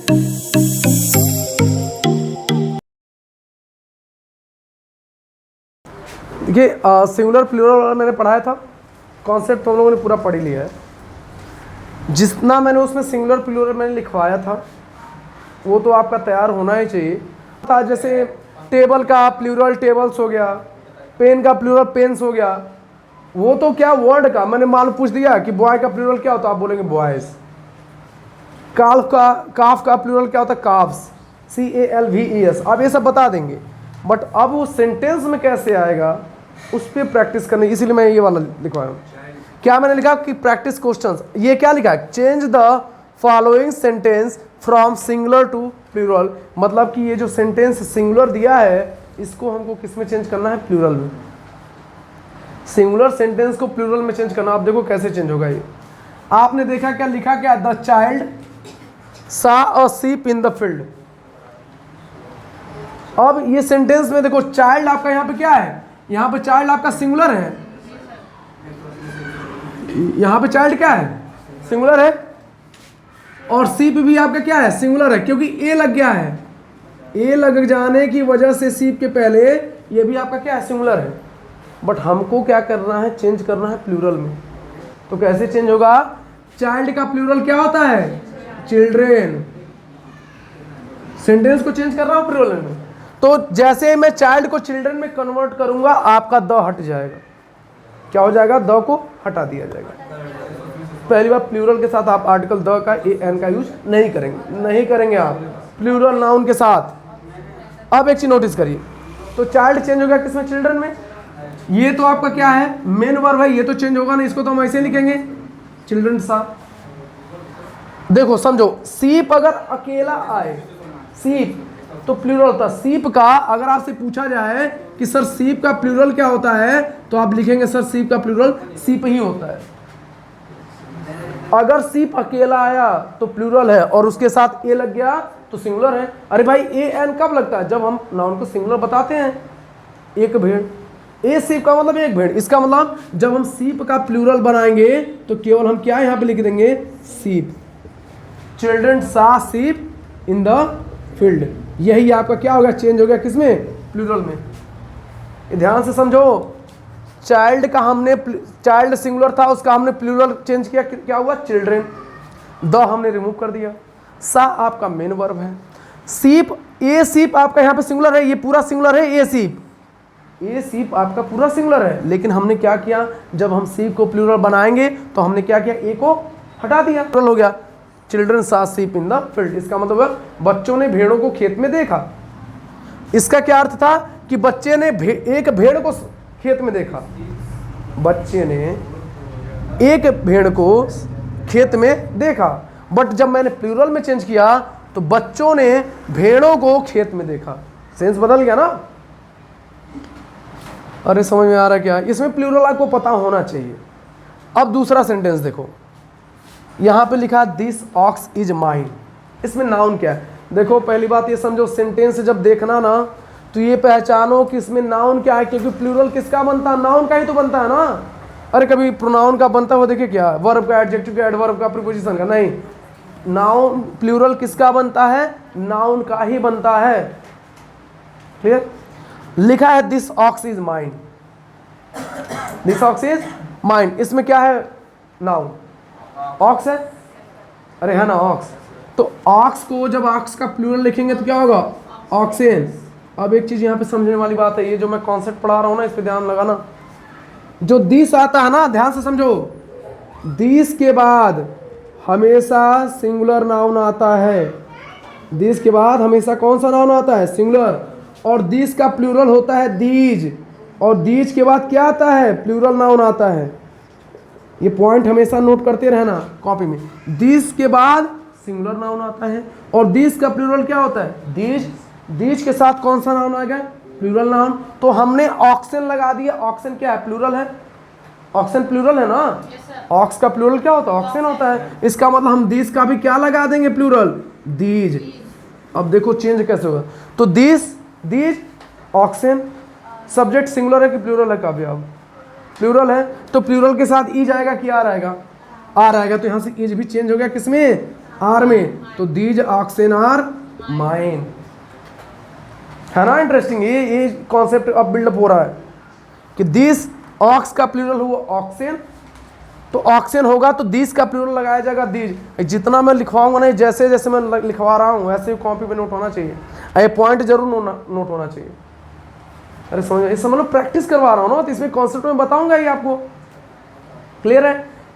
देखिए singular plural वाला मैंने पढ़ाया था, कॉन्सेप्ट तो हम लोगों ने पूरा पढ़ ही लिया है। जितना मैंने उसमें सिंगुलर प्लूरल मैंने लिखवाया था वो तो आपका तैयार होना ही चाहिए था। जैसे टेबल का प्लूरल टेबल्स हो गया, पेन का प्लूरल पेन्स हो गया, वो तो क्या वर्ड का मैंने मालूम पूछ दिया कि बॉय का प्लूरल क्या होता है, आप बोलेंगे बॉयज। काफ का प्लूरल क्या होता है, काफ्स, CALVES, आप ये सब बता देंगे। बट अब वो सेंटेंस में कैसे आएगा उस पर प्रैक्टिस करनी, इसीलिए मैं ये वाला लिखवाया हूँ। क्या मैंने लिखा कि प्रैक्टिस क्वेश्चंस, ये क्या लिखा है, change the following sentence from singular to plural. मतलब कि ये जो सेंटेंस सिंगुलर दिया है इसको हमको किस में चेंज करना है, प्लूरल में। सिंगुलर सेंटेंस को प्लूरल में चेंज करना, आप देखो कैसे चेंज होगा ये। आपने देखा क्या लिखा, क्या, द चाइल्ड सा a sheep in the field. अब ये सेंटेंस में देखो चाइल्ड आपका यहाँ पे क्या है, यहाँ पे चाइल्ड आपका सिंगुलर है, यहाँ पे चाइल्ड क्या है, सिंगुलर है, और शीप भी आपका क्या है, सिंगुलर है, क्योंकि ए लग गया है। ए लग जाने की वजह से शीप के पहले ये भी आपका क्या है, सिंगुलर है। बट हमको क्या करना है, चेंज करना है प्लूरल में। तो कैसे चेंज होगा, चाइल्ड का प्लूरल क्या होता है, चिल्ड्रेन। सेंटेंस को चेंज कर रहा हूं प्लूरल में, तो जैसे मैं चाइल्ड को चिल्ड्रेन में कन्वर्ट करूंगा आपका द हट जाएगा। क्या हो जाएगा, द को हटा दिया जाएगा। पहली बार प्लूरल के साथ आप आर्टिकल द का एन का यूज नहीं करेंगे आप प्लूरल नाउन के साथ। अब एक चीज नोटिस करिए, तो चाइल्ड चेंज हो गया किसमें, चिल्ड्रन में। ये तो आपका क्या है, मेन वर्ब है, ये तो चेंज होगा नहीं, इसको तो हम ऐसे लिखेंगे चिल्ड्रन सा। देखो समझो, सीप अगर अकेला आए, सीप तो प्लूरल होता है। सीप का अगर आपसे पूछा जाए कि सर सीप का प्लूरल क्या होता है, तो आप लिखेंगे सर सीप का प्लूरल सीप ही होता है। अगर सीप अकेला आया तो प्लूरल है और उसके साथ ए लग गया तो सिंगुलर है। अरे भाई ए एन कब लगता है, जब हम नाउन को सिंगुलर बताते हैं। एक भेड़, ए सीप का मतलब एक भेड़, इसका मतलब जब हम सीप का प्लूरल बनाएंगे तो केवल हम क्या यहाँ पे लिख देंगे, सीप। चिल्ड्रन सा सीप इन द फील्ड, यही आपका क्या हो गया, चेंज हो गया किसमें, प्लूरल में। ध्यान से समझो, चाइल्ड का हमने, चाइल्ड सिंगुलर था उसका हमने प्लूरल चेंज किया, क्या हुआ, चिल्ड्रन। द हमने रिमूव कर दिया। सा आपका मेन वर्ब है। सीप, ए सीप आपका यहाँ पे सिंगुलर है, ये पूरा सिंगुलर है, ए सीप। ए सीप आपका पूरा सिंगुलर है, लेकिन हमने क्या किया, जब हम सीप को प्लूरल बनाएंगे तो हमने क्या किया, ए को हटा दिया, प्लूरल हो गया चिल्ड्रन सा सीप इन द फील्ड। इसका मतलब बच्चों ने भेड़ों को खेत में देखा। इसका क्या अर्थ था कि बच्चे ने एक भेड़ को खेत में देखा, बच्चे ने एक भेड़ को खेत में देखा। बट जब मैंने प्लूरल में चेंज किया तो बच्चों ने भेड़ों को खेत में देखा। सेंस बदल गया ना। अरे समझ में आ रहा है क्या, इसमें प्लूरल आपको पता होना चाहिए। अब दूसरा सेंटेंस देखो, यहाँ पे लिखा दिस ऑक्स इज माइन। इसमें नाउन क्या है, देखो पहली बात ये समझो, सेंटेंस जब देखना ना तो ये पहचानो कि इसमें नाउन क्या है, क्योंकि प्लूरल किसका बनता है, नाउन का ही तो बनता है ना। अरे कभी प्रोनाउन का बनता हुआ देखिए क्या, वर्ब का, एडजेक्टिव का, एडवर्ब का, प्रीपोजिशन का, नहीं। नाउन प्लूरल किसका बनता है, नाउन का ही बनता है। क्लियर, लिखा है this ox is mine, this ox is mine. इसमें क्या है, नाउन, ऑक्स है, अरे है ना ऑक्स। तो ऑक्स को जब ऑक्स का प्लूरल लिखेंगे तो क्या होगा, ऑक्सेन। अब एक चीज यहाँ पे समझने वाली बात है, ये जो मैं कॉन्सेप्ट पढ़ा रहा हूँ ना, इस पे ध्यान लगाना। जो दिस आता है ना, ध्यान से समझो, दिस के बाद हमेशा सिंगुलर नाउन आता है। दिस के बाद हमेशा कौन सा नाउन आता है, सिंगुलर। और दिस का प्लूरल होता है दीज, और दीज के बाद क्या आता है, प्लूरल नाउन आता है। ये पॉइंट हमेशा नोट करते रहना कॉपी में। दिस के बाद सिंगुलर नाउन आता है, और दिस का प्लूरल क्या होता है, दीज। दीज के साथ कौन सा नाउन आ गया, प्लूरल नाउन। तो हमने ऑक्सन लगा दिया। ऑक्सन क्या है, प्लूरल है। ऑक्सन प्लूरल है ना, ऑक्स का प्लूरल क्या होता है, ऑक्सन होता है। इसका मतलब हम दिस का भी क्या लगा देंगे, प्लूरल, दीज। अब देखो चेंज कैसे होगा, तो this, these, oxen. Subject singular है कि प्लूरल है, काव्य अब प्लूरल है, तो प्लूरल के साथ ई जाएगा कि आर आएगा, आर आएगा। तो यहाँ से इज भी चेंज हो गया किसमें, आर में, तो दीज ऑक्सेन आर माइन। है ना इंटरेस्टिंग, ये कॉन्सेप्ट अब बिल्डअप हो रहा है कि दिस ऑक्स का प्लूरल हुआ ऑक्सेन, तो ऑक्सेन होगा तो दिस का प्लूरल लगाया जाएगा दीज। जितना मैं लिखवाऊंगा ना, जैसे जैसे मैं लिखवा रहा हूँ वैसे ही कॉपी पे नोट होना चाहिए, ये पॉइंट जरूर नोट होना चाहिए। अरे समझ लो, प्रैक्टिस करवा रहा हूँ ना, तो इसमें कॉन्सेप्ट में बताऊंगा ही आपको। क्लियर है?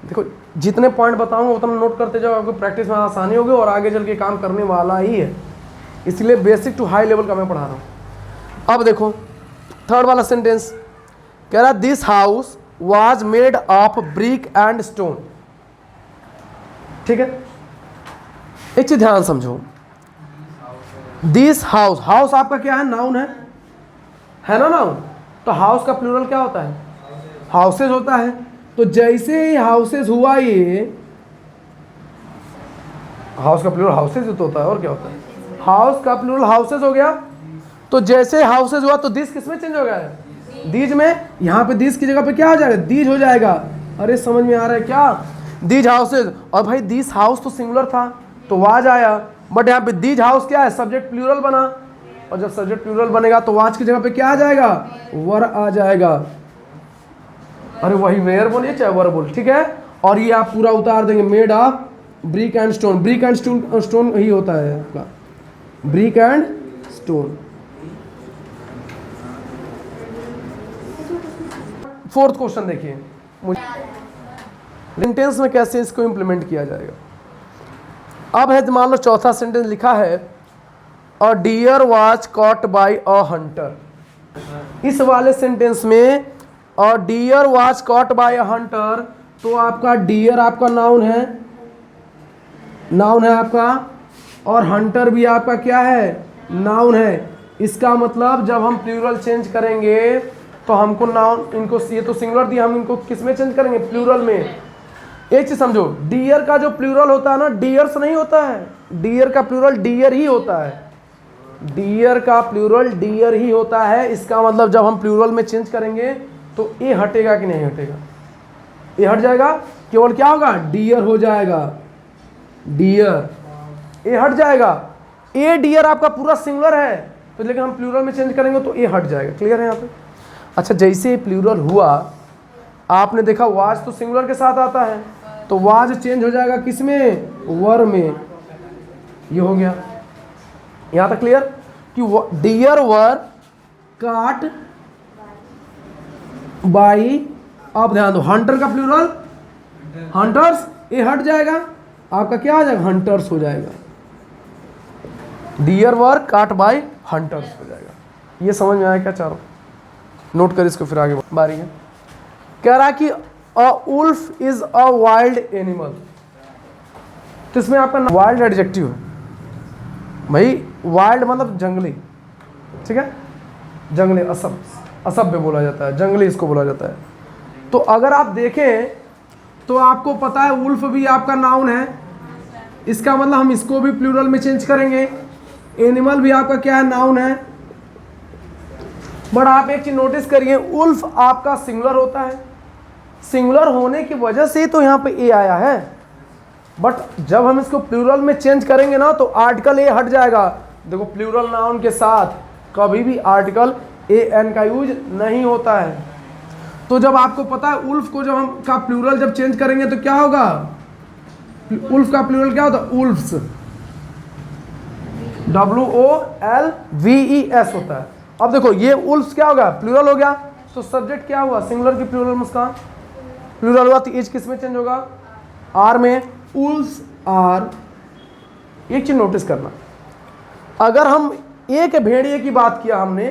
देखो जितने पॉइंट बताऊंगा उतना नोट करते जाओ, आपको प्रैक्टिस में आसानी होगी और आगे चल के काम करने वाला ही है। इसलिए बेसिक टू हाई लेवल का मैं पढ़ा रहा हूँ। अब देखो थर्ड वाला सेंटेंस कह रहा this house was made of brick and stone. ठीक है, एक चीज ध्यान समझो, दिस हाउस, हाउस आपका क्या है? नाउन है ना नाउन। तो हाउस का प्लूरल क्या होता है? हाउसेज होता है। तो जैसे ही हाउसेज हुआ, ये हाउस का प्लूरल हाउसेज तो होता है, और क्या होता है? हाउस का प्लूरल हाउसेज हो गया। तो जैसे हाउसेज हुआ तो दिस किस में चेंज हो गया है? दीज में। यहाँ पे दिस की जगह पे क्या हो जाएगा? दीज हो जाएगा। अरे समझ में आ रहा है क्या? These houses. और भाई दिस हाउस तो सिंगुलर था तो वाज आया, बट यहाँ पे दीज हाउस क्या है? सब्जेक्ट प्लूरल बना, और जब सब्जेक्ट प्लूरल बनेगा तो वाज की जगह पे क्या आ जाएगा? वर आ जाएगा। अरे वही वेयर बोलिए चाहे वर बोल, ठीक है। और ये आप पूरा उतार देंगे, made of brick and stone. Brick and stone ही होता है आपका, brick and stone. Fourth question देखिए, सेंटेंस में कैसे इसको इंप्लीमेंट किया जाएगा। अब है मान लो चौथा सेंटेंस लिखा है a deer was caught by a hunter. इस वाले सेंटेंस में a deer was caught by a hunter, तो आपका डियर आपका नाउन है, नाउन है आपका, और हंटर भी आपका क्या है? नाउन है। इसका मतलब जब हम प्लूरल चेंज करेंगे तो हमको नाउन, इनको ये तो सिंगुलर दिया, हम इनको किस में चेंज करेंगे? प्लूरल में। एक चीज समझो, डियर का जो प्लूरल होता है ना, डियर्स नहीं होता है, डियर का प्लूरल डियर ही होता है, डियर का प्लूरल डियर ही होता है। इसका मतलब जब हम प्लूरल में चेंज करेंगे तो ए हटेगा कि नहीं हटेगा? ए हट जाएगा, केवल क्या होगा? डियर हो जाएगा, डियर, ए हट जाएगा। ए डियर आपका पूरा सिंगुलर है, तो लेकिन हम प्लूरल में चेंज करेंगे तो ए हट जाएगा। क्लियर है यहाँ पे? अच्छा, जैसे प्लूरल हुआ, आपने देखा वाज तो सिंगुलर के साथ आता है, तो वाज चेंज हो जाएगा किस में? वर में। ये हो गया यहाँ तक क्लियर कि डियर वर काट बाई। अब ध्यान दो, हंटर का प्लूरल हंटर्स, ये हट जाएगा, आपका क्या आ जाएगा? हंटर्स हो जाएगा। डियर वर काट बाई हंटर्स हो जाएगा। ये समझ में आया क्या? चारों नोट कर इसको, फिर आगे बारी है। कह रहा कि a wolf is a wild animal, तो इसमें आपका वाइल्ड एडजेक्टिव है भाई। वाइल्ड मतलब जंगली, ठीक है, जंगली, असभ्य बोला जाता है, जंगली इसको बोला जाता है। तो अगर आप देखें तो आपको पता है उल्फ भी आपका नाउन है, इसका मतलब हम इसको भी प्लूरल में चेंज करेंगे। एनिमल भी आपका क्या है? नाउन है। बट आप एक चीज नोटिस करिए, उल्फ आपका सिंगुलर होता है, सिंगुलर होने की वजह से तो यहाँ पे ए आया है। बट जब हम इसको प्लूरल में चेंज करेंगे ना, तो आर्टिकल ए हट जाएगा। देखो प्लूरल नाउन के साथ कभी भी आर्टिकल ए एन का यूज नहीं होता है। तो जब आपको पता है उल्फ को जब हम का प्लूरल जब चेंज करेंगे तो क्या होगा? उल्फ का प्लूरल क्या होता है? उल्फ्स, WOLVES होता है। अब देखो ये उल्फ्स क्या होगा? प्लूरल हो गया, तो सब्जेक्ट क्या हुआ? सिंगुलर की प्लूरल मुस्कान, प्लूरल हुआ तो एज किस में चेंज होगा? आर में। उल्फ्स आर। एक चीज नोटिस करना, अगर हम एक भेड़िए की बात किया हमने,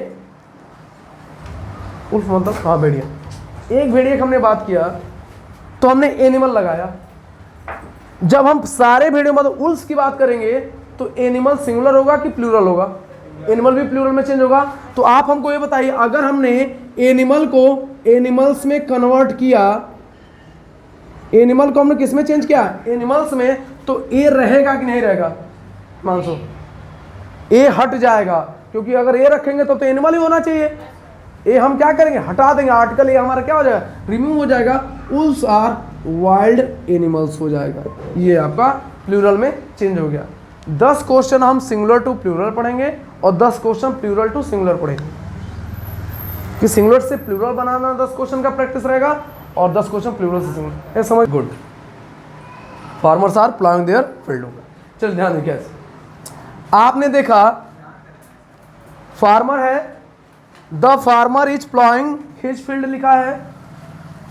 उल्फ मतलब हाँ भेड़िया, एक भेड़िए की हमने बात किया तो हमने एनिमल लगाया। जब हम सारे भेड़ियों मतलब उल्फ्स की बात करेंगे तो एनिमल सिंगुलर होगा कि प्लूरल होगा? एनिमल भी प्लूरल में चेंज होगा। तो आप हमको ये बताइए, अगर हमने एनिमल को एनिमल्स में कन्वर्ट किया, एनिमल को हमने किस में चेंज किया? एनिमल्स में, तो ए रहेगा कि नहीं रहेगा? मानसो ए हट जाएगा, क्योंकि अगर ए रखेंगे तो एनिमल ही होना चाहिए। ए हम क्या करेंगे? हटा देंगे, आर्टिकल ए हमारा क्या हो जाएगा? रिमूव हो जाएगा। उल्फ्स आर वाइल्ड एनिमल्स हो जाएगा। ये आपका प्लूरल में चेंज हो गया। 10 क्वेश्चन हम सिंगुलर टू प्लूरल पढ़ेंगे और 10 क्वेश्चन प्लूरल टू सिंगुलर पढ़ेंगे, कि सिंगुलर से प्लूरल बनाना 10 क्वेश्चन का प्रैक्टिस रहेगा और 10 क्वेश्चन प्लूरल से सिंगुलर। ये समझ? Good. Farmers are प्लाइंग their field होगा। चल ध्यान देखिए, आपने देखा फार्मर है, the farmer is ploughing his field लिखा है।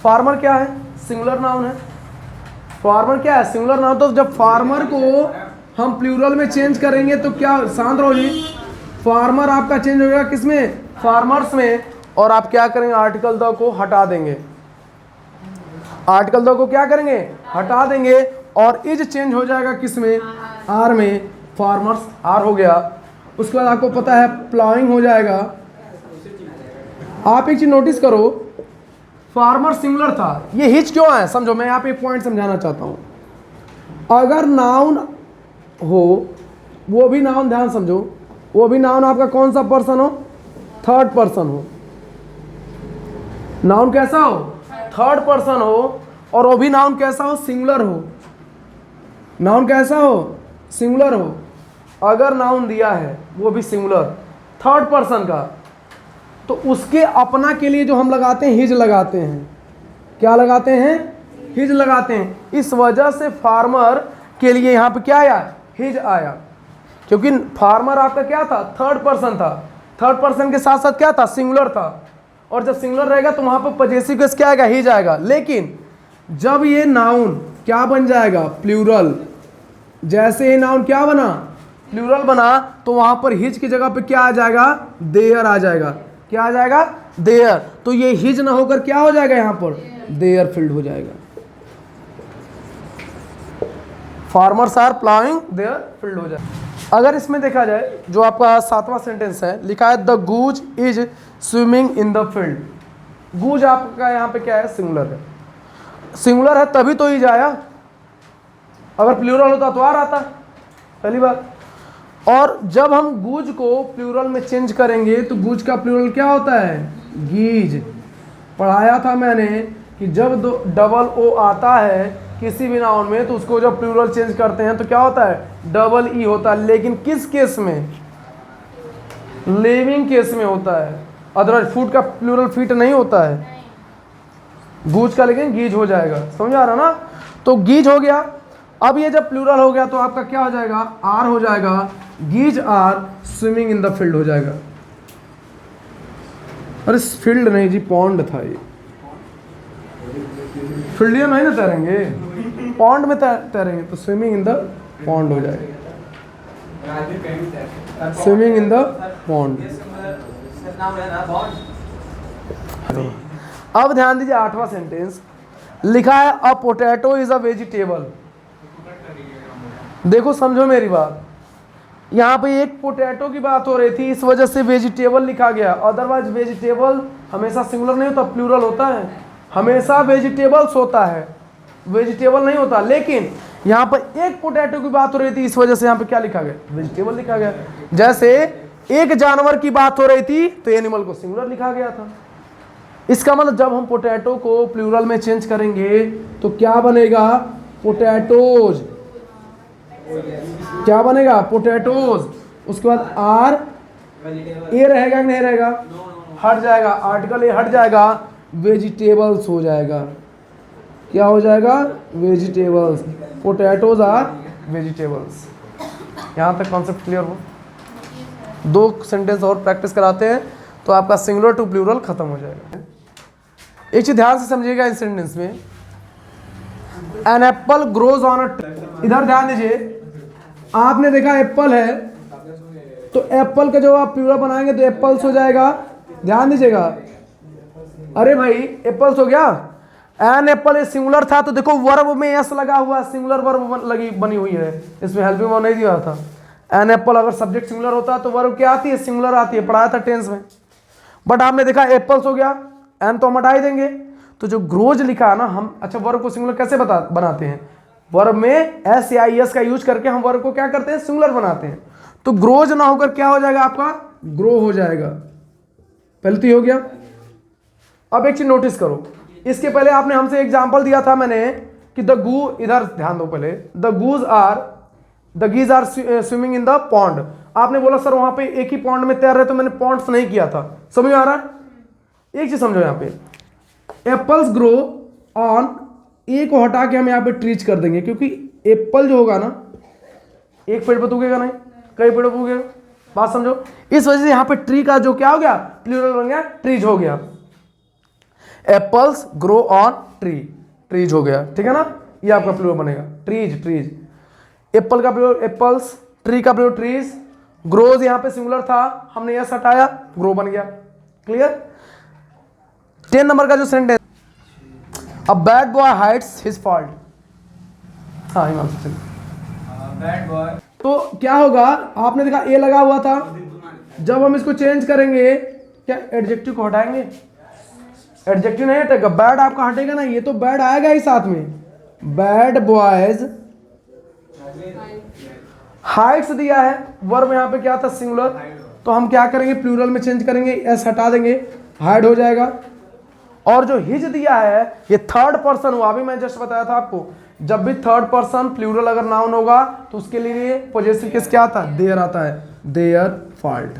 फार्मर क्या है? सिंगुलर नाउन है। फार्मर क्या है? Singular noun. तो जब फार्मर को हम प्लूरल में चेंज करेंगे तो क्या, शांत रहो जी, फार्मर आपका चेंज हो जाएगा किसमें? फार्मर्स में। और आप क्या करेंगे? आर्टिकल द को हटा देंगे। आर्टिकल द को क्या करेंगे? हटा देंगे और इज चेंज हो जाएगा किसमें? आर में। फार्मर्स आर हो गया। उसके बाद आपको पता है प्लॉइंग हो जाएगा। आप एक चीज नोटिस करो, फार्मर सिंगुलर था, ये हिच क्यों है? समझो, मैं यहाँ पे एक पॉइंट समझाना चाहता हूं। अगर नाउन हो, वो भी नाउन, ध्यान समझो, वो भी नाउन आपका कौन सा पर्सन हो? थर्ड पर्सन हो। नाउन कैसा हो? थर्ड पर्सन हो। और वो भी नाउन कैसा हो? सिंगुलर हो। नाउन कैसा हो? सिंगुलर हो। अगर नाउन दिया है वो भी सिंगुलर थर्ड पर्सन का, तो उसके अपना के लिए जो हम लगाते हैं हिज लगाते हैं। क्या लगाते हैं? हिज लगाते हैं। इस वजह से फार्मर के लिए यहाँ पे क्या आया? हिज आया, क्योंकि फार्मर आपका क्या था? थर्ड पर्सन था। थर्ड पर्सन के साथ साथ क्या था? सिंगुलर था। और जब सिंगुलर रहेगा तो वहाँ पर पजेसिव केस क्या आएगा? हिज आएगा। लेकिन जब ये नाउन क्या बन जाएगा? प्लूरल। जैसे ये नाउन क्या बना? प्लूरल बना, तो वहाँ पर हिज की जगह पे क्या आ जाएगा? देयर आ जाएगा। क्या आ जाएगा? देयर। तो ये हिज ना होकर क्या हो जाएगा? यहाँ पर देयर फील्ड हो जाएगा। फार्मर्स आर प्लाइंग देयर फील्ड हो जाएगा। अगर इसमें देखा जाए, जो आपका 7वां सेंटेंस है, लिखा है the goose is swimming in the field. Goose आपका यहाँ पे क्या है? सिंगुलर है। सिंगुलर है तभी तो इज आया, अगर प्लूरल होता तो आर आता, पहली बात। और जब हम गूज को प्लूरल में चेंज करेंगे तो गूज का प्लूरल क्या होता है? गीज। पढ़ाया था मैंने कि जब डबल ओ आता है किसी भी नाउन में तो उसको जब प्लूरल चेंज करते हैं तो क्या होता है? डबल ई होता है। लेकिन किस केस में? लिविंग केस में होता है। अदरवाइज फूड का प्लूरल फीट नहीं होता है गूज का, लेकिन गीज हो जाएगा। समझ आ रहा ना? तो गीज हो गया। अब ये जब प्लूरल हो गया तो आपका क्या हो जाएगा? आर हो जाएगा। Geese are swimming in the field हो जाएगा। अरे फील्ड नहीं जी, पॉन्ड था ये। फील्ड में नहीं ना तैरेंगे, पॉन्ड में तैरेंगे, तो स्विमिंग इन द पॉन्ड हो जाएगा। Swimming in the pond. अब ध्यान दीजिए, 8वां सेंटेंस लिखा है अ पोटैटो इज अ वेजिटेबल। देखो समझो मेरी बात, यहाँ पे एक पोटैटो की बात हो रही थी, इस वजह से वेजिटेबल लिखा गया। अदरवाइज वेजिटेबल हमेशा सिंगुलर नहीं होता, प्लूरल होता है। हमेशा वेजिटेबल्स होता है, वेजिटेबल नहीं होता। लेकिन यहाँ पर एक पोटैटो की बात हो रही थी, इस वजह से यहाँ पे क्या लिखा गया? वेजिटेबल लिखा गया। जैसे एक जानवर की बात हो रही थी तो एनिमल को सिंगुलर लिखा गया था। इसका मतलब जब हम पोटैटो को प्लूरल में चेंज करेंगे तो क्या बनेगा? पोटैटोज। क्या बनेगा? पोटैटोज। उसके बाद आर ए रहेगा कि नहीं रहेगा? हट जाएगा, आर्टिकल ए हट जाएगा, वेजिटेबल्स हो जाएगा। क्या हो जाएगा? वेजिटेबल्स। Potatoes are vegetables. यहाँ तक कॉन्सेप्ट क्लियर हो? 2 सेंटेंस और प्रैक्टिस कराते हैं तो आपका सिंगुलर टू प्लूरल खत्म हो जाएगा। एक चीज ध्यान से समझिएगा इस सेंटेंस में, an apple grows on a tree. इधर ध्यान दीजिए, आपने देखा एप्पल है तो एप्पल का जो आप प्लूरल बनाएंगे तो एप्पल्स हो जाएगा। ध्यान दीजिएगा, अरे भाई एप्पल्स हो गया। एन एप्पल ये सिंगुलर था तो देखो वर्ब में एस लगा हुआ, सिंगुलर वर्ब लगी बनी हुई है, इसमें हेल्पिंग वर्ब नहीं दिया था। एन एप्पल अगर सब्जेक्ट सिंगुलर होता तो वर्ब क्या आती है? सिंगुलर आती है, पढ़ाया था टेंस में। बट आपने देखा एप्पल्स हो गया, एन तो हम हटा ही देंगे। तो जो ग्रोज लिखा है ना, हम अच्छा वर्ब को सिंगुलर कैसे बनाते हैं? वर्ब में एस या एस का यूज करके हम वर्ब को क्या करते हैं? सिंगुलर बनाते हैं। तो ग्रोज ना होकर क्या हो जाएगा आपका? ग्रो हो जाएगा। पहले तो हो गया। अब एक चीज नोटिस करो, इसके पहले आपने हमसे एग्जांपल दिया था मैंने कि द गू, इधर ध्यान दो पहले, the geese are swimming in the pond. आपने बोला सर वहां पे एक ही पॉन्ड में तैर रहे, तो मैंने पॉन्ड्स नहीं किया था। समझ में आ रहा है? एक चीज समझो यहाँ पे, एप्पल्स ग्रो ऑन, ए को हटा के हम यहाँ पे ट्रीज कर देंगे, क्योंकि एप्पल जो होगा ना, एक पेड़ पर तो उगेगा नहीं, कई पेड़ों पर उगेगा। बात समझो, इस वजह से यहाँ पे ट्री का जो क्या हो गया, प्लूरल बन गया, ट्रीज हो गया। Apples grow on tree, trees हो गया, ठीक है ना, ये आपका प्लूरल बनेगा, ट्रीज, ट्रीज। एप्पल का प्लूरल एप्पल्स, ट्री का प्लूरल ट्रीज, ग्रोज यहाँ पे सिंगुलर था, हमने यस हटाया, ग्रो बन गया। क्लियर? 10 नंबर का जो sentence, a bad boy hides his fault. हाँ हिमांशु चलिए। बैड बॉय, तो क्या होगा, आपने देखा ए लगा हुआ था, जब हम इसको चेंज करेंगे, क्या एडजेक्टिव को हटाएंगे? एडजेक्टिव नहीं हटेगा, बैड आपका हटेगा ना, ये तो बैड आएगा ही साथ में। बैड बॉयज हाइट्स दिया है, वर्ब यहाँ पे क्या था, सिंगुलर, तो हम क्या करेंगे, प्लूरल में चेंज करेंगे, एस हटा देंगे, हाइड हो जाएगा। और जो हिज दिया है, ये थर्ड पर्सन हुआ, अभी मैं जस्ट बताया था आपको, जब भी थर्ड पर्सन प्लूरल अगर नाउन होगा तो उसके लिए पॉजेसिव केस क्या आता है, देयर आता है, देयर फॉल्ट।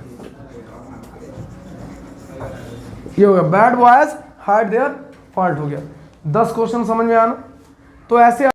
ये हो गया bad boys hide their fault हो गया। 10 क्वेश्चन समझ में आना। तो ऐसे